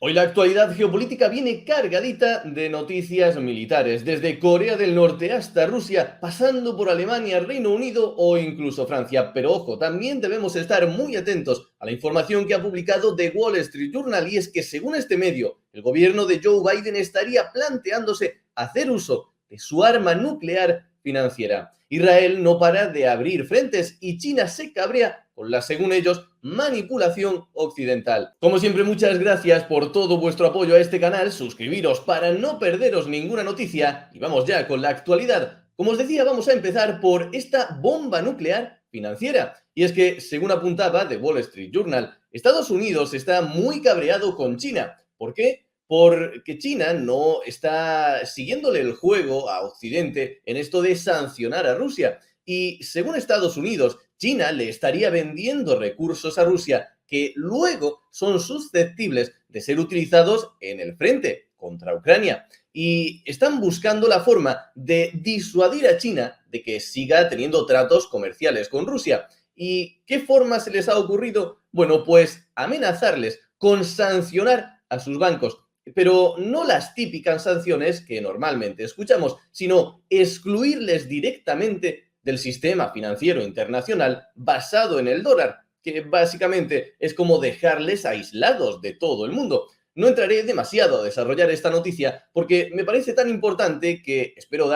Hoy la actualidad geopolítica viene cargadita de noticias militares, desde Corea del Norte hasta Rusia, pasando por Alemania, Reino Unido o incluso Francia. Pero ojo, también debemos estar muy atentos a la información que ha publicado The Wall Street Journal, y es que según este medio, el gobierno de Joe Biden estaría planteándose hacer uso de su arma nuclear financiera. Israel no para de abrir frentes y China se cabrea con la, según ellos, manipulación occidental. Como siempre, muchas gracias por todo vuestro apoyo a este canal, suscribiros para no perderos ninguna noticia y vamos ya con la actualidad. Como os decía, vamos a empezar por esta bomba nuclear financiera. Y es que, según apuntaba The Wall Street Journal, Estados Unidos está muy cabreado con China. ¿Por qué? Porque China no está siguiéndole el juego a Occidente en esto de sancionar a Rusia. Y según Estados Unidos, China le estaría vendiendo recursos a Rusia que luego son susceptibles de ser utilizados en el frente contra Ucrania. Y están buscando la forma de disuadir a China de que siga teniendo tratos comerciales con Rusia. ¿Y qué forma se les ha ocurrido? Bueno, pues amenazarles con sancionar a sus bancos. Pero no las típicas sanciones que normalmente escuchamos, sino excluirles directamente del sistema financiero internacional basado en el dólar, que básicamente es como dejarles aislados de todo el mundo. No entraré demasiado a desarrollar esta noticia porque me parece tan importante que espero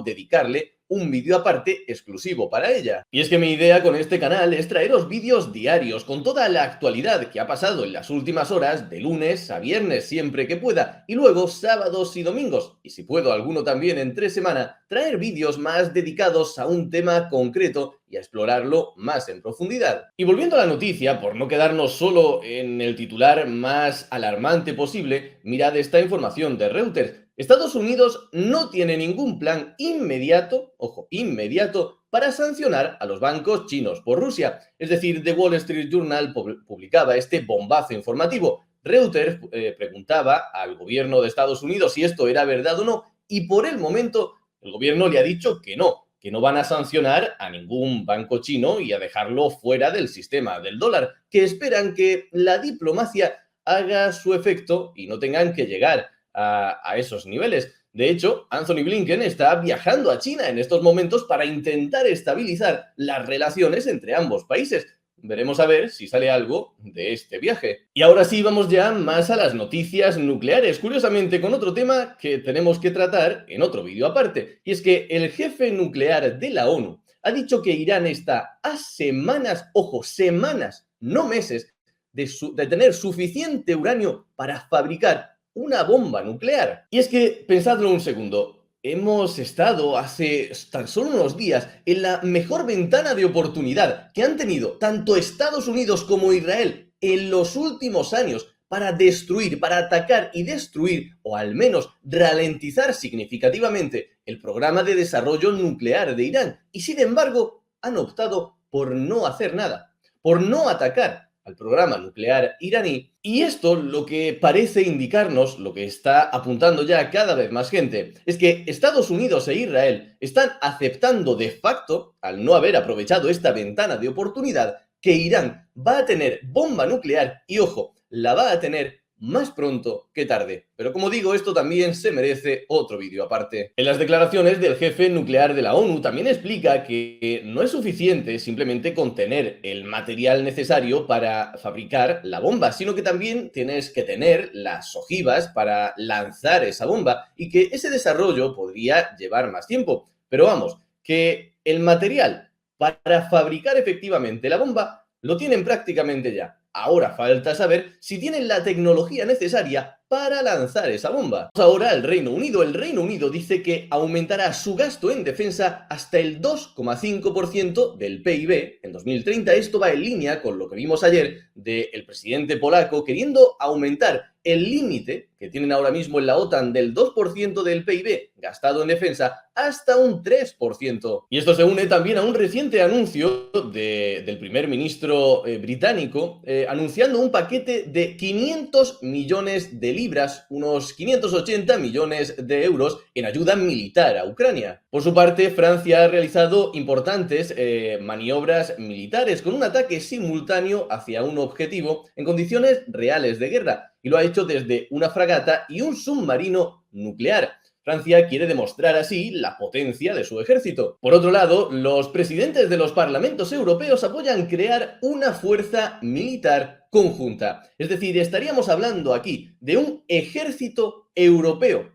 dedicarle un vídeo aparte exclusivo para ella. Y es que mi idea con este canal es traeros vídeos diarios con toda la actualidad que ha pasado en las últimas horas, de lunes a viernes siempre que pueda, y luego sábados y domingos, y si puedo alguno también entre semana, traer vídeos más dedicados a un tema concreto y a explorarlo más en profundidad. Y volviendo a la noticia, por no quedarnos solo en el titular más alarmante posible, mirad esta información de Reuters. Estados Unidos no tiene ningún plan inmediato, ojo, inmediato, para sancionar a los bancos chinos por Rusia. Es decir, The Wall Street Journal publicaba este bombazo informativo. Reuters preguntaba al gobierno de Estados Unidos si esto era verdad o no, y por el momento el gobierno le ha dicho que no van a sancionar a ningún banco chino y a dejarlo fuera del sistema del dólar, que esperan que la diplomacia haga su efecto y no tengan que llegar a esos niveles. De hecho, Anthony Blinken está viajando a China en estos momentos para intentar estabilizar las relaciones entre ambos países. Veremos a ver si sale algo de este viaje. Y ahora sí, vamos ya más a las noticias nucleares, curiosamente con otro tema que tenemos que tratar en otro vídeo aparte. Y es que el jefe nuclear de la ONU ha dicho que Irán está a semanas, ojo, semanas, no meses, de tener suficiente uranio para fabricar una bomba nuclear. Y es que, pensadlo un segundo, hemos estado hace tan solo unos días en la mejor ventana de oportunidad que han tenido tanto Estados Unidos como Israel en los últimos años para destruir, para atacar y destruir, o al menos ralentizar significativamente el programa de desarrollo nuclear de Irán. Y sin embargo, han optado por no hacer nada, por no atacar al programa nuclear iraní, y esto lo que parece indicarnos, lo que está apuntando ya cada vez más gente, es que Estados Unidos e Israel están aceptando de facto, al no haber aprovechado esta ventana de oportunidad, que Irán va a tener bomba nuclear y, ojo, la va a tener más pronto que tarde. Pero como digo, esto también se merece otro vídeo aparte. En las declaraciones del jefe nuclear de la ONU también explica que no es suficiente simplemente con tener el material necesario para fabricar la bomba, sino que también tienes que tener las ojivas para lanzar esa bomba y que ese desarrollo podría llevar más tiempo. Pero vamos, que el material para fabricar efectivamente la bomba lo tienen prácticamente ya. Ahora falta saber si tienen la tecnología necesaria para lanzar esa bomba. Ahora el Reino Unido. El Reino Unido dice que aumentará su gasto en defensa hasta el 2,5% del PIB en 2030. Esto va en línea con lo que vimos ayer del presidente polaco queriendo aumentar el límite que tienen ahora mismo en la OTAN del 2% del PIB gastado en defensa hasta un 3%. Y esto se une también a un reciente anuncio del primer ministro británico anunciando un paquete de 500 millones de libras, unos 580 millones de euros en ayuda militar a Ucrania. Por su parte, Francia ha realizado importantes maniobras militares con un ataque simultáneo hacia un objetivo en condiciones reales de guerra. y lo ha hecho desde una fragata y un submarino nuclear. Francia quiere demostrar así la potencia de su ejército. Por otro lado, los presidentes de los parlamentos europeos apoyan crear una fuerza militar conjunta. Es decir, estaríamos hablando aquí de un ejército europeo.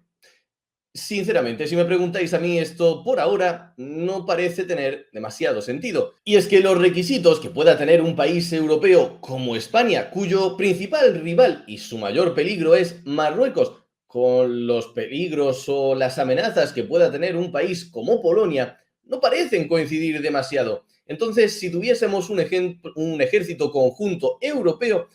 Sinceramente, si me preguntáis a mí, esto por ahora no parece tener demasiado sentido. Y es que los requisitos que pueda tener un país europeo como España, cuyo principal rival y su mayor peligro es Marruecos, con los peligros o las amenazas que pueda tener un país como Polonia, no parecen coincidir demasiado. Entonces, si tuviésemos un ejército conjunto europeo,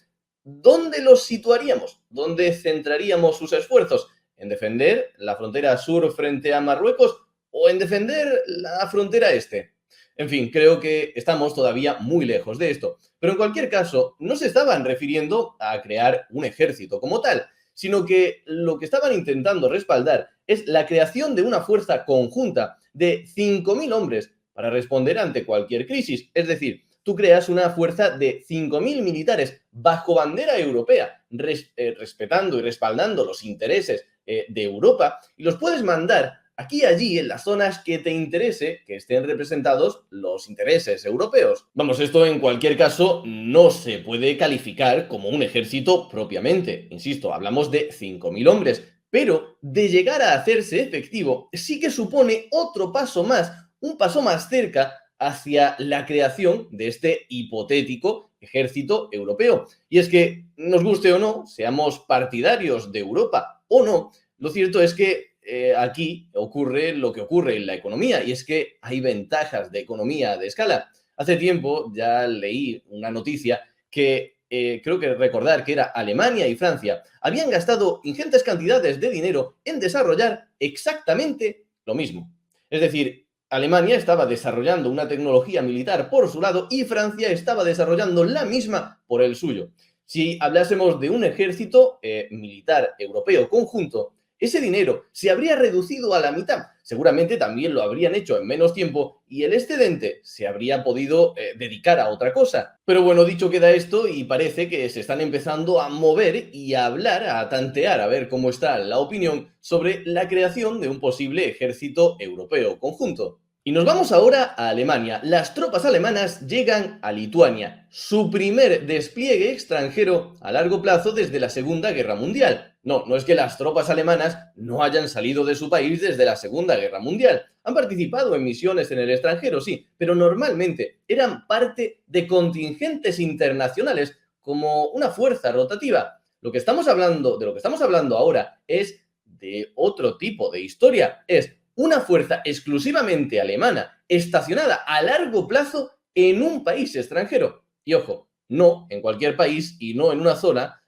¿dónde los situaríamos? ¿Dónde centraríamos sus esfuerzos? ¿En defender la frontera sur frente a Marruecos o en defender la frontera este? En fin, creo que estamos todavía muy lejos de esto. Pero en cualquier caso, no se estaban refiriendo a crear un ejército como tal, sino que lo que estaban intentando respaldar es la creación de una fuerza conjunta de 5.000 hombres para responder ante cualquier crisis. Es decir, tú creas una fuerza de 5.000 militares bajo bandera europea, respetando y respaldando los intereses de Europa, y los puedes mandar aquí y allí en las zonas que te interese que estén representados los intereses europeos. Vamos, esto en cualquier caso no se puede calificar como un ejército propiamente. Insisto, hablamos de 5.000 hombres, pero de llegar a hacerse efectivo sí que supone otro paso más, un paso más cerca hacia la creación de este hipotético ejército europeo. Y es que, nos guste o no, seamos partidarios de Europa o no, lo cierto es que aquí ocurre lo que ocurre en la economía, y es que hay ventajas de economía de escala. Hace tiempo ya leí una noticia que creo que recordar que era Alemania y Francia habían gastado ingentes cantidades de dinero en desarrollar exactamente lo mismo. Es decir, Alemania estaba desarrollando una tecnología militar por su lado y Francia estaba desarrollando la misma por el suyo. Si hablásemos de un ejército militar europeo conjunto, ese dinero se habría reducido a la mitad. Seguramente también lo habrían hecho en menos tiempo y el excedente se habría podido dedicar a otra cosa. Pero bueno, dicho queda esto y parece que se están empezando a mover y a hablar, a tantear, a ver cómo está la opinión sobre la creación de un posible ejército europeo conjunto. Y nos vamos ahora a Alemania. Las tropas alemanas llegan a Lituania, su primer despliegue extranjero a largo plazo desde la Segunda Guerra Mundial. No, no es que las tropas alemanas no hayan salido de su país desde la Segunda Guerra Mundial. Han participado en misiones en el extranjero, sí, pero normalmente eran parte de contingentes internacionales como una fuerza rotativa. Lo que estamos hablando ahora es de otro tipo de historia. Es una fuerza exclusivamente alemana, estacionada a largo plazo en un país extranjero. Y ojo, no en cualquier país y no en una zona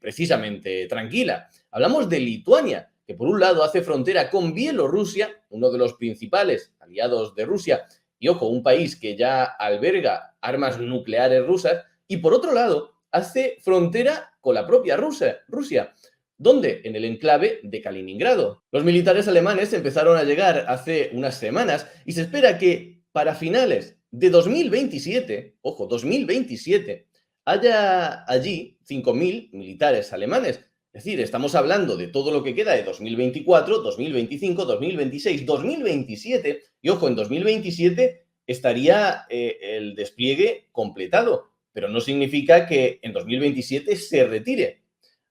precisamente tranquila. Hablamos de Lituania, que por un lado hace frontera con Bielorrusia, uno de los principales aliados de Rusia, y ojo, un país que ya alberga armas nucleares rusas, y por otro lado hace frontera con la propia Rusia. ¿Dónde? En el enclave de Kaliningrado. Los militares alemanes empezaron a llegar hace unas semanas y se espera que para finales de 2027, ojo, 2027, haya allí 5.000 militares alemanes. Es decir, estamos hablando de todo lo que queda de 2024, 2025, 2026, 2027, y ojo, en 2027 estaría el despliegue completado, pero no significa que en 2027 se retire.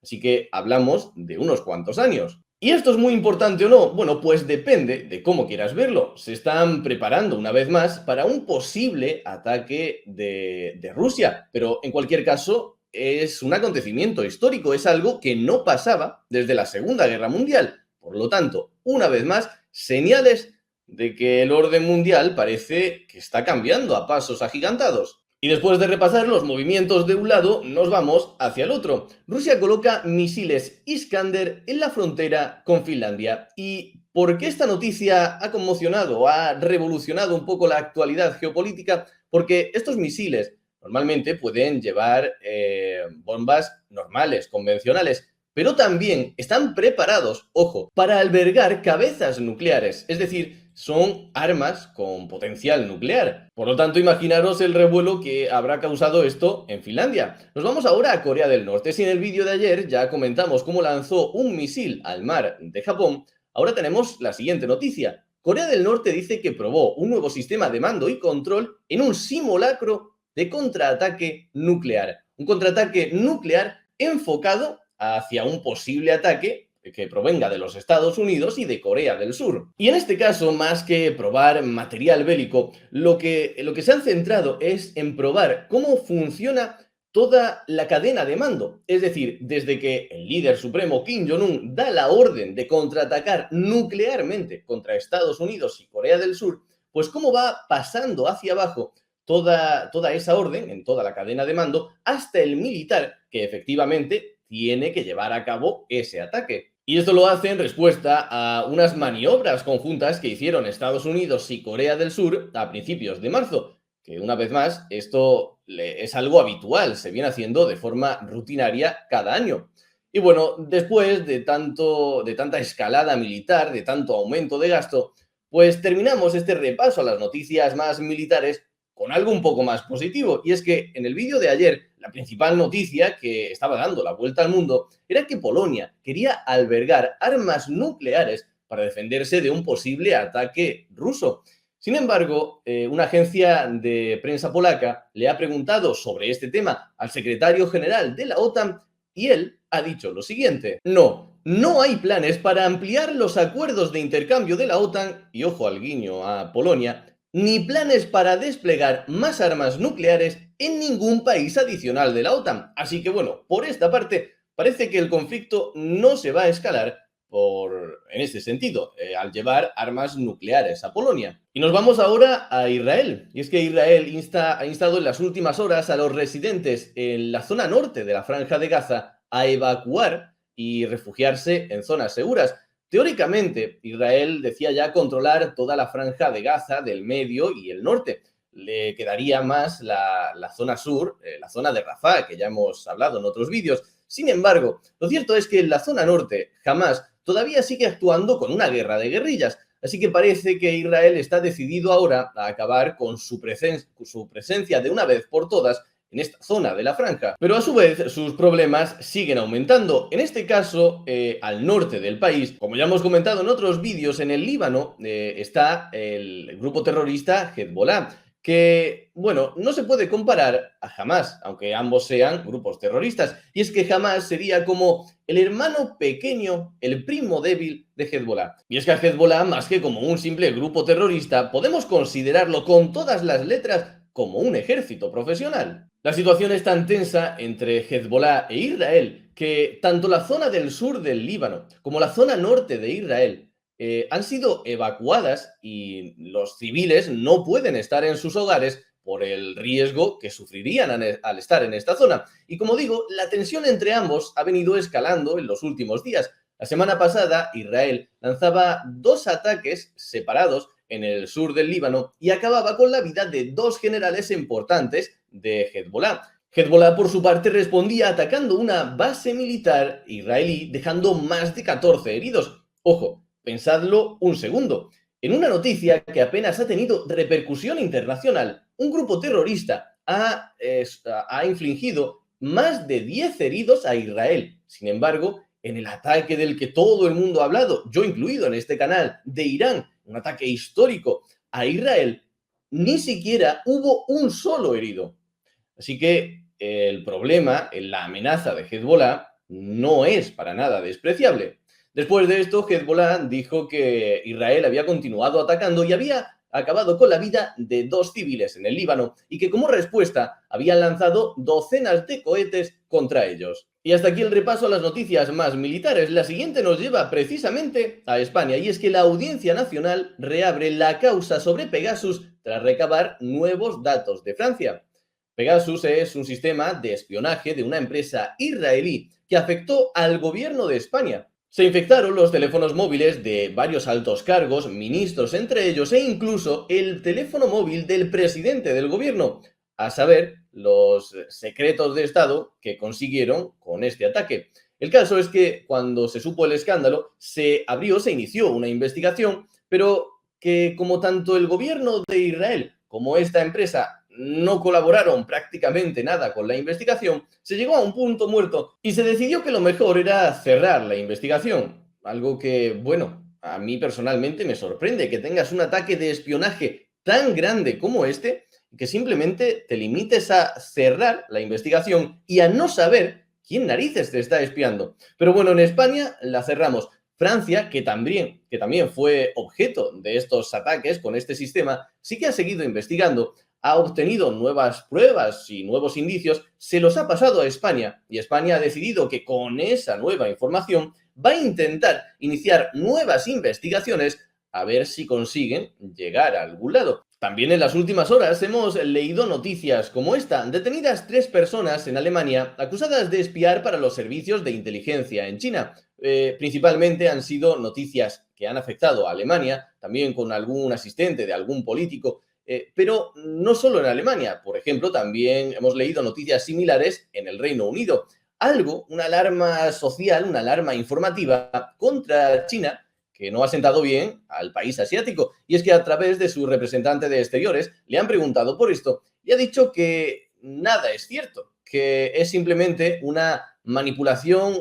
Así que hablamos de unos cuantos años. ¿Y esto es muy importante o no? Bueno, pues depende de cómo quieras verlo. Se están preparando una vez más para un posible ataque de Rusia, pero en cualquier caso es un acontecimiento histórico, es algo que no pasaba desde la Segunda Guerra Mundial. Por lo tanto, una vez más, señales de que el orden mundial parece que está cambiando a pasos agigantados. Y después de repasar los movimientos de un lado, nos vamos hacia el otro. Rusia coloca misiles Iskander en la frontera con Finlandia. ¿Y por qué esta noticia ha conmocionado, ha revolucionado un poco la actualidad geopolítica? Porque estos misiles normalmente pueden llevar bombas normales, convencionales, pero también están preparados, ojo, para albergar cabezas nucleares. Es decir, son armas con potencial nuclear. Por lo tanto, imaginaros el revuelo que habrá causado esto en Finlandia. Nos vamos ahora a Corea del Norte. Si en el vídeo de ayer ya comentamos cómo lanzó un misil al mar de Japón, ahora tenemos la siguiente noticia. Corea del Norte dice que probó un nuevo sistema de mando y control en un simulacro de contraataque nuclear. Un contraataque nuclear enfocado hacia un posible ataque que provenga de los Estados Unidos y de Corea del Sur. Y en este caso, más que probar material bélico, lo que se han centrado es en probar cómo funciona toda la cadena de mando. Es decir, desde que el líder supremo Kim Jong-un da la orden de contraatacar nuclearmente contra Estados Unidos y Corea del Sur, pues cómo va pasando hacia abajo toda esa orden en toda la cadena de mando hasta el militar que efectivamente tiene que llevar a cabo ese ataque. Y esto lo hace en respuesta a unas maniobras conjuntas que hicieron Estados Unidos y Corea del Sur a principios de marzo, que una vez más esto es algo habitual, se viene haciendo de forma rutinaria cada año. Y bueno, después de tanta escalada militar, de tanto aumento de gasto, pues terminamos este repaso a las noticias más militares con algo un poco más positivo. Y es que en el vídeo de ayer, la principal noticia que estaba dando la vuelta al mundo era que Polonia quería albergar armas nucleares para defenderse de un posible ataque ruso. Sin embargo, una agencia de prensa polaca le ha preguntado sobre este tema al secretario general de la OTAN y él ha dicho lo siguiente: no hay planes para ampliar los acuerdos de intercambio de la OTAN, y ojo al guiño a Polonia, ni planes para desplegar más armas nucleares en ningún país adicional de la OTAN. Así que bueno, por esta parte, parece que el conflicto no se va a escalar en este sentido, al llevar armas nucleares a Polonia. Y nos vamos ahora a Israel. Y es que Israel ha instado en las últimas horas a los residentes en la zona norte de la Franja de Gaza a evacuar y refugiarse en zonas seguras. Teóricamente, Israel decía ya controlar toda la Franja de Gaza del medio y el norte. Le quedaría más la zona sur, la zona de Rafah, que ya hemos hablado en otros vídeos. Sin embargo, lo cierto es que en la zona norte, Hamás todavía sigue actuando con una guerra de guerrillas, así que parece que Israel está decidido ahora a acabar con su presencia de una vez por todas en esta zona de la franja. Pero a su vez sus problemas siguen aumentando. En este caso, al norte del país, como ya hemos comentado en otros vídeos, en el Líbano está el grupo terrorista Hezbollah, que, bueno, no se puede comparar a Hamás, aunque ambos sean grupos terroristas. Y es que Hamás sería como el hermano pequeño, el primo débil de Hezbollah. Y es que a Hezbollah, más que como un simple grupo terrorista, podemos considerarlo con todas las letras como un ejército profesional. La situación es tan tensa entre Hezbollah e Israel que tanto la zona del sur del Líbano como la zona norte de Israel han sido evacuadas y los civiles no pueden estar en sus hogares por el riesgo que sufrirían al estar en esta zona. Y como digo, la tensión entre ambos ha venido escalando en los últimos días. La semana pasada, Israel lanzaba 2 ataques separados en el sur del Líbano y acababa con la vida de 2 generales importantes de Hezbollah. Hezbollah, por su parte, respondía atacando una base militar israelí, dejando más de 14 heridos. Ojo, pensadlo un segundo. En una noticia que apenas ha tenido repercusión internacional, un grupo terrorista ha infligido más de 10 heridos a Israel. Sin embargo, en el ataque del que todo el mundo ha hablado, yo incluido en este canal, de Irán, un ataque histórico a Israel, ni siquiera hubo un solo herido. Así que el problema, la amenaza de Hezbollah, no es para nada despreciable. Después de esto, Hezbollah dijo que Israel había continuado atacando y había acabado con la vida de 2 civiles en el Líbano y que como respuesta habían lanzado docenas de cohetes contra ellos. Y hasta aquí el repaso a las noticias más militares. La siguiente nos lleva precisamente a España, y es que la Audiencia Nacional reabre la causa sobre Pegasus tras recabar nuevos datos de Francia. Pegasus es un sistema de espionaje de una empresa israelí que afectó al gobierno de España. Se infectaron los teléfonos móviles de varios altos cargos, ministros entre ellos, e incluso el teléfono móvil del presidente del gobierno, a saber, los secretos de Estado que consiguieron con este ataque. El caso es que cuando se supo el escándalo, se inició una investigación, pero que como tanto el gobierno de Israel como esta empresa no colaboraron prácticamente nada con la investigación, se llegó a un punto muerto y se decidió que lo mejor era cerrar la investigación. Algo que, bueno, a mí personalmente me sorprende que tengas un ataque de espionaje tan grande como este, que simplemente te limites a cerrar la investigación y a no saber quién narices te está espiando. Pero bueno, en España la cerramos. Francia, que también fue objeto de estos ataques con este sistema, sí que ha seguido investigando, ha obtenido nuevas pruebas y nuevos indicios, se los ha pasado a España y España ha decidido que con esa nueva información va a intentar iniciar nuevas investigaciones a ver si consiguen llegar a algún lado. También en las últimas horas hemos leído noticias como esta: detenidas 3 personas en Alemania acusadas de espiar para los servicios de inteligencia en China. Principalmente han sido noticias que han afectado a Alemania, también con algún asistente de algún político, pero no solo en Alemania. Por ejemplo, también hemos leído noticias similares en el Reino Unido. Algo, una alarma social, una alarma informativa contra China, que no ha sentado bien al país asiático. Y es que a través de su representante de Exteriores le han preguntado por esto y ha dicho que nada es cierto, que es simplemente una manipulación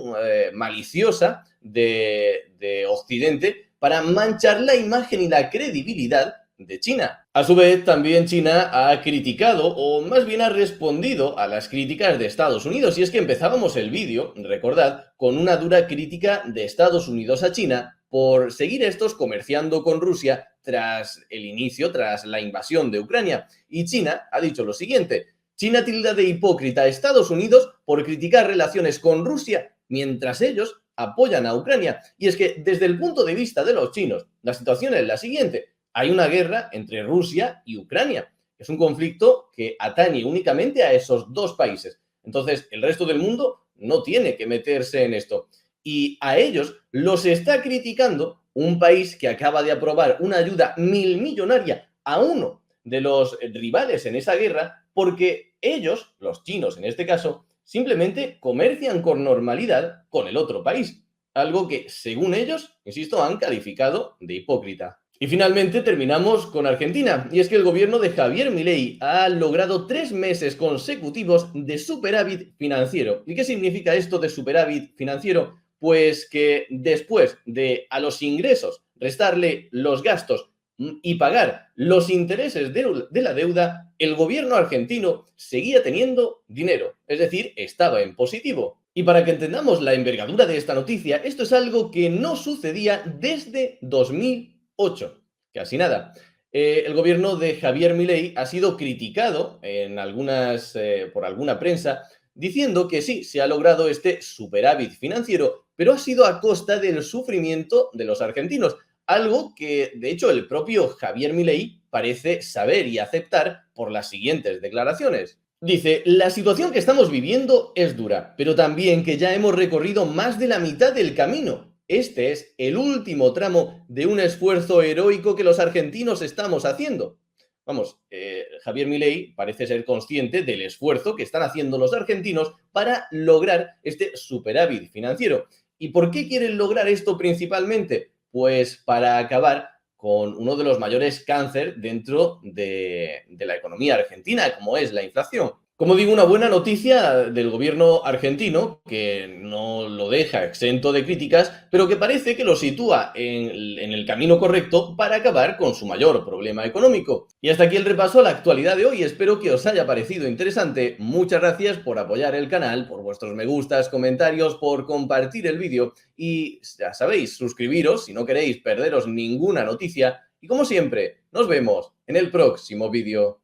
maliciosa de Occidente para manchar la imagen y la credibilidad de China. A su vez, también China ha criticado, o más bien ha respondido a las críticas de Estados Unidos. Y es que empezábamos el vídeo, recordad, con una dura crítica de Estados Unidos a China por seguir estos comerciando con Rusia tras la invasión de Ucrania. Y China ha dicho lo siguiente: China tilda de hipócrita a Estados Unidos por criticar relaciones con Rusia mientras ellos apoyan a Ucrania. Y es que desde el punto de vista de los chinos, la situación es la siguiente: hay una guerra entre Rusia y Ucrania. Es un conflicto que atañe únicamente a esos dos países. Entonces, el resto del mundo no tiene que meterse en esto. Y a ellos los está criticando un país que acaba de aprobar una ayuda milmillonaria a uno de los rivales en esa guerra, porque ellos, los chinos en este caso, simplemente comercian con normalidad con el otro país. Algo que, según ellos, insisto, han calificado de hipócrita. Y finalmente terminamos con Argentina, y es que el gobierno de Javier Milei ha logrado 3 meses consecutivos de superávit financiero. ¿Y qué significa esto de superávit financiero? Pues que después de a los ingresos restarle los gastos y pagar los intereses de la deuda, el gobierno argentino seguía teniendo dinero, es decir, estaba en positivo. Y para que entendamos la envergadura de esta noticia, esto es algo que no sucedía desde 2008, casi nada. El gobierno de Javier Milei ha sido criticado por alguna prensa, diciendo que sí, se ha logrado este superávit financiero, pero ha sido a costa del sufrimiento de los argentinos, algo que, de hecho, el propio Javier Milei parece saber y aceptar por las siguientes declaraciones. Dice: la situación que estamos viviendo es dura, pero también que ya hemos recorrido más de la mitad del camino. Este es el último tramo de un esfuerzo heroico que los argentinos estamos haciendo. Vamos, Javier Milei parece ser consciente del esfuerzo que están haciendo los argentinos para lograr este superávit financiero. ¿Y por qué quieren lograr esto principalmente? Pues para acabar con uno de los mayores cánceres dentro de la economía argentina, como es la inflación. Como digo, una buena noticia del gobierno argentino, que no lo deja exento de críticas, pero que parece que lo sitúa en el camino correcto para acabar con su mayor problema económico. Y hasta aquí el repaso a la actualidad de hoy. Espero que os haya parecido interesante. Muchas gracias por apoyar el canal, por vuestros me gustas, comentarios, por compartir el vídeo y, ya sabéis, suscribiros si no queréis perderos ninguna noticia. Y como siempre, nos vemos en el próximo vídeo.